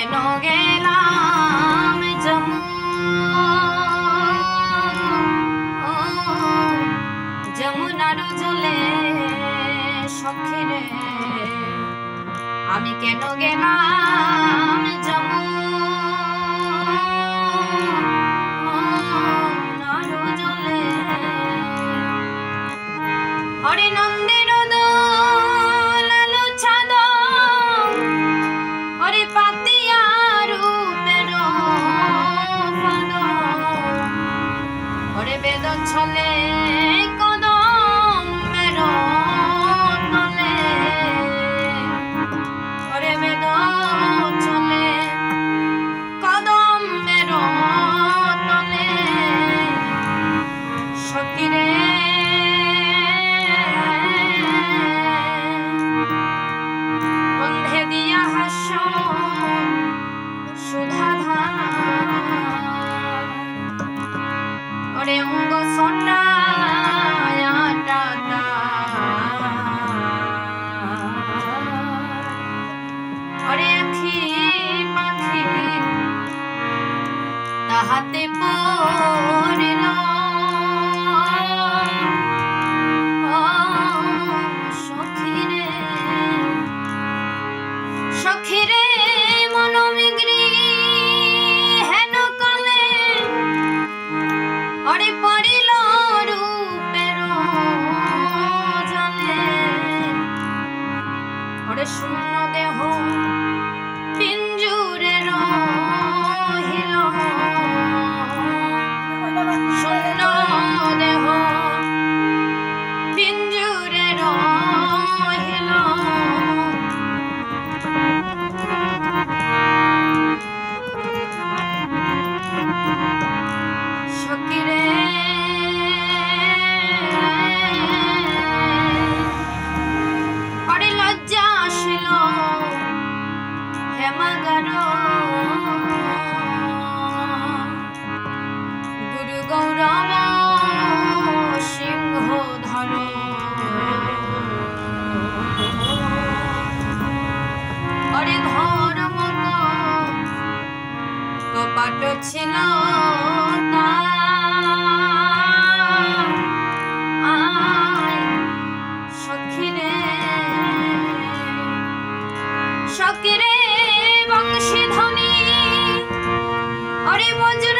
কেন গেলাম যমুনার জলে সখী রে আমি কেন গেলাম যমুনার জলে হরে নন্দের দোলালো ছাদ হরে পাতিয়া রূপের পদ হরে বেদ ছলে কদমের তলে হরে বেদ ছলে কদমের তলে সখী রে বন্ধে দিয়া হাস্য সুধাধার ওরে অঙ্গ সন্ডায়াটা ওরে আখি পাখি তাহাতে পড়িল সখী রে মনোমিগ্রি হেন কালে ওরে পড়িল রূপের জলে ওরে শূন্য দেহ পিঞ্জুরে রহিল শূন্য দেহ পিঞ্জুরে রহিল সখী রে ওরে লজ্জা আসিল হেমাগার গুরু গৌরব সিংহধর ওরে ধর্ম কপাট ছিল সখী রে বংশী ধ্বনি ওরে বজ্র